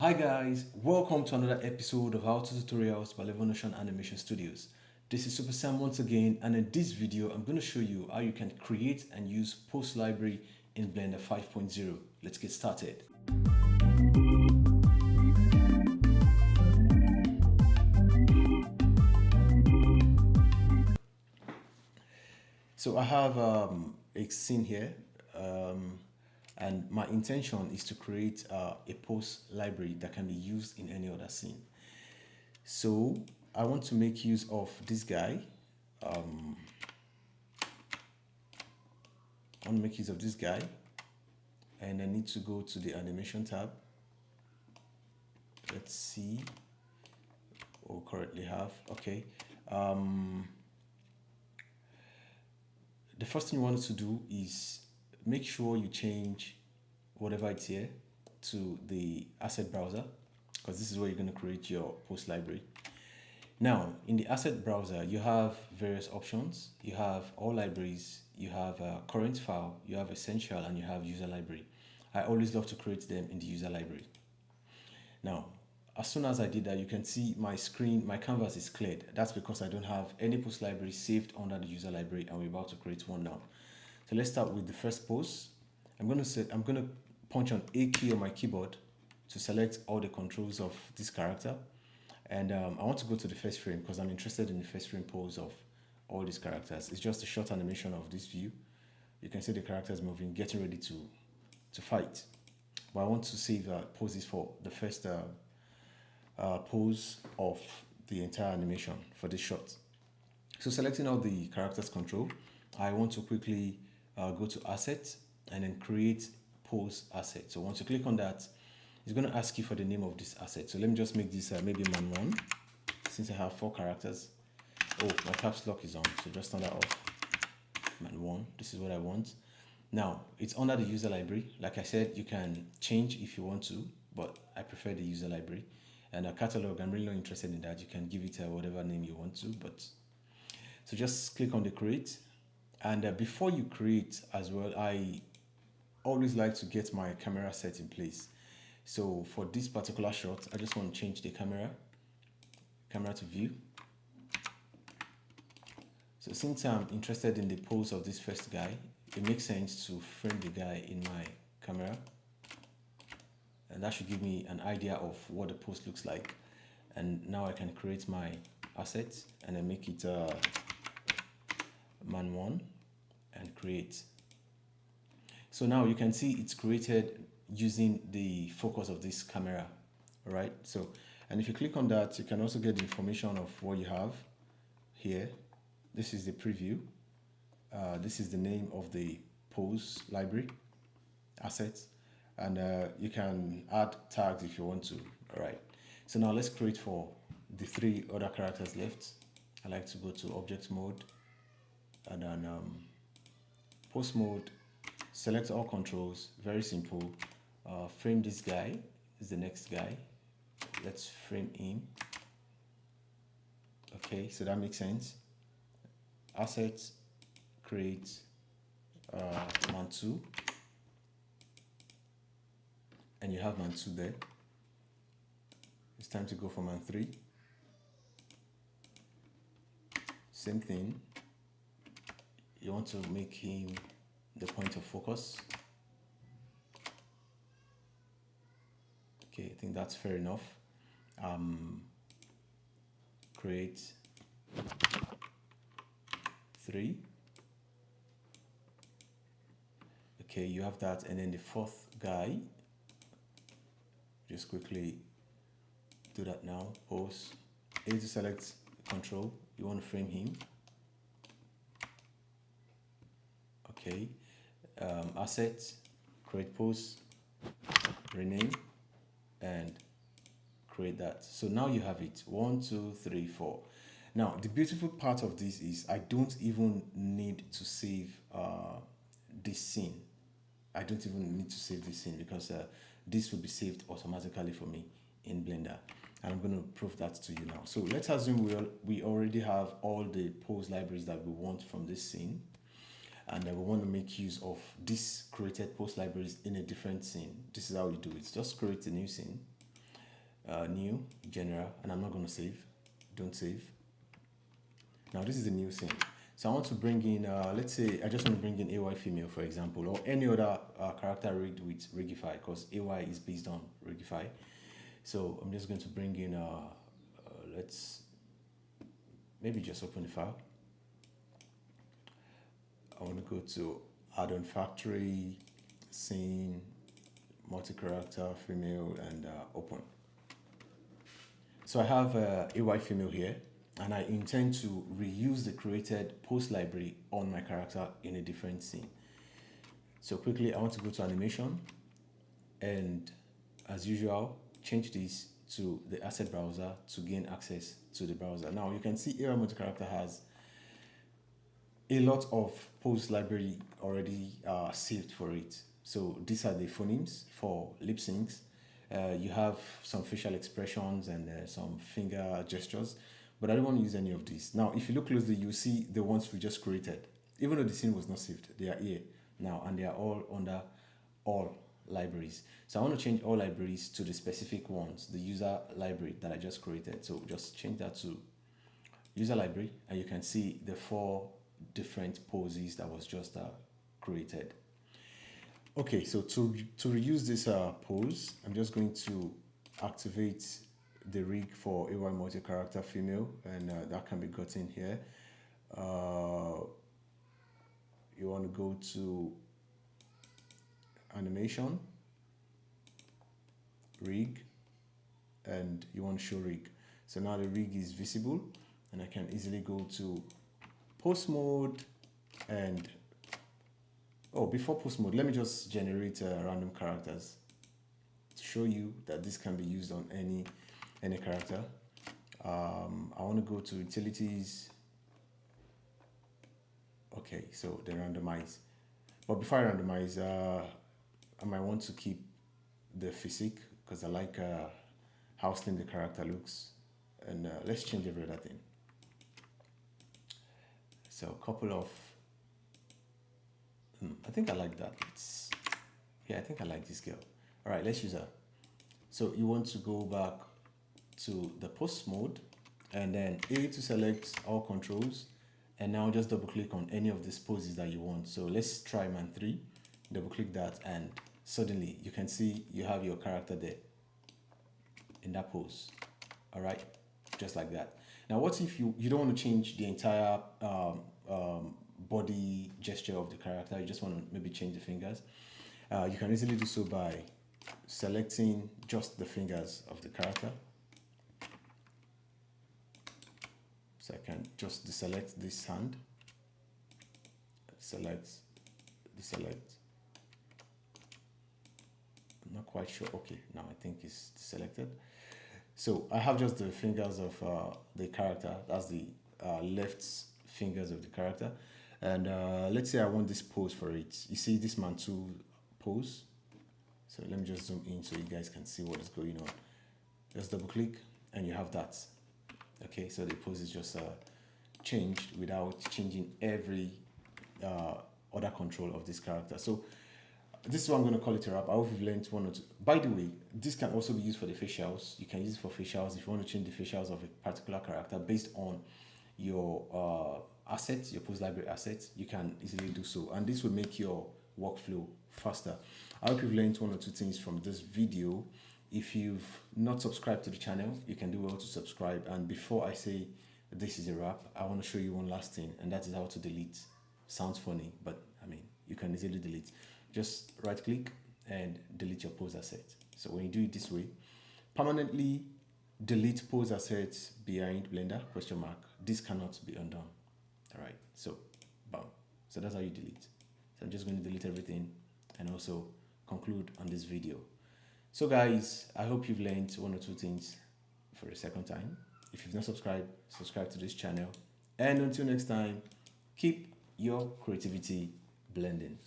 Hi guys, welcome to another episode of How to Tutorials by Levonotion Animation Studios. This is Super Sam once again, and in this video I'm going to show you how you can create and use post library in Blender 5.0. Let's get started. So I have a scene here, um, and my intention is to create a post library that can be used in any other scene. So I want to make use of this guy. I want to make use of this guy, and I need to go to the animation tab. Let's see what we currently have. Okay. Um, the first thing you want to do is make sure you change whatever it's here to the asset browser, because this is where you're going to create your post library. Now, in the asset browser, you have various options. You have all libraries, you have current file, you have essential, and you have user library. I always love to create them in the user library. Now, as soon as I did that, you can see my screen, my canvas is cleared. That's because I don't have any post library saved under the user library, and we're about to create one now. So let's start with the first post. I'm going to punch on A key on my keyboard to select all the controls of this character. And I want to go to the first frame because I'm interested in the first frame pose of all these characters. It's just a short animation of this view. You can see the characters moving, getting ready to fight. But I want to save poses for the first pose of the entire animation for this shot. So selecting all the characters control, I want to quickly go to asset and then create pose asset. So once you click on that, it's going to ask you for the name of this asset. So let me just make this maybe man 1, since I have 4 characters. Oh, my caps lock is on, so just turn that off. Man 1, this is what I want. Now, it's under the user library. Like I said, you can change if you want to, but I prefer the user library. And a catalog, I'm really not interested in that. You can give it whatever name you want to, but so just click on the create. And before you create as well, I always like to get my camera set in place. So for this particular shot, I just want to change the camera to view. So since I'm interested in the pose of this first guy, it makes sense to frame the guy in my camera. And that should give me an idea of what the pose looks like. And now I can create my asset and then make it man 1 and create. So now you can see it's created using the focus of this camera, right? So, and if you click on that, you can also get the information of what you have here. This is the preview. This is the name of the pose library assets, and you can add tags if you want to. All right. So now let's create for the 3 other characters left. I like to go to object mode and then post mode. Select all controls, very simple. Frame this guy, is the next guy. Let's frame him. Okay, so that makes sense. Assets, create man 2. And you have man 2 there. It's time to go for man 3. Same thing. You want to make him the point of focus. Okay, I think that's fair enough. Create 3. Okay, you have that, and then the 4th guy. Just quickly do that now. Pose. A to select control. You want to frame him. Okay. Asset, create pose, rename, and create that. So now you have it. 1, 2, 3, 4. Now the beautiful part of this is I don't even need to save this scene. I don't even need to save this scene because this will be saved automatically for me in Blender. And I'm going to prove that to you now. So let's assume we already have all the pose libraries that we want from this scene. And we want to make use of this created post libraries in a different scene. This is how you do it. Just create a new scene. new, general, and I'm not going to save. Don't save. Now this is a new scene. So I want to bring in, let's say I just want to bring in AY female, for example, or any other character rigged with Rigify, because AY is based on Rigify. So I'm just going to bring in, let's maybe just open the file. I want to go to add-on factory, scene, multi-character, female, and open. So I have AY female here, and I intend to reuse the created post library on my character in a different scene. So quickly, I want to go to animation, and as usual, change this to the asset browser to gain access to the browser. Now you can see AY multi-character has a lot of post library already saved for it. So these are the phonemes for lip syncs. You have some facial expressions and some finger gestures, but I don't want to use any of these. Now, if you look closely, you see the ones we just created. Even though the scene was not saved, they are here now, and they are all under all libraries. So I want to change all libraries to the specific ones, the user library that I just created. So just change that to user library, and you can see the 4 different poses that was just created. Okay, so to reuse this pose, I'm just going to activate the rig for AY multi-character female, and that can be gotten here. You want to go to animation, rig, and you want to show rig. So now the rig is visible, and I can easily go to post mode, and before post mode, let me just generate random characters to show you that this can be used on any character. I want to go to utilities. Okay, so they randomize, but before I randomize, I might want to keep the physique because I like how slim the character looks, and let's change every other thing. So a couple of, I think I like that. I think I like this girl. All right, let's use her. So you want to go back to the post mode, and then A to select all controls, and now just double click on any of these poses that you want. So let's try man 3, double click that, and suddenly you can see you have your character there in that pose. All right, just like that. Now, what if you don't want to change the entire body gesture of the character? You just want to maybe change the fingers. You can easily do so by selecting just the fingers of the character. So I can just deselect this hand, deselect. I'm not quite sure. Okay, now I think it's deselected. So I have just the fingers of the character. That's the left fingers of the character. And let's say I want this pose for it. You see this man 2 pose. So let me just zoom in so you guys can see what is going on. Just double click and you have that. Okay, so the pose is just changed without changing every other control of this character. So this is what I'm going to call it a wrap. I hope you've learned 1 or 2. By the way, this can also be used for the facials. You can use it for facials if you want to change the facials of a particular character based on your assets, your post library assets. You can easily do so, and this will make your workflow faster. I hope you've learned 1 or 2 things from this video. If you've not subscribed to the channel, you can do well to subscribe. And before I say this is a wrap, I want to show you one last thing, and that is how to delete. Sounds funny, but I mean, you can easily delete. Just right click and delete your pose asset. So when you do it this way, permanently delete pose assets behind Blender, ? This cannot be undone. All right, so bam. So that's how you delete. So I'm just going to delete everything and also conclude on this video. So guys, I hope you've learned 1 or 2 things for a second time. If you've not subscribed, subscribe to this channel. And until next time, keep your creativity blending.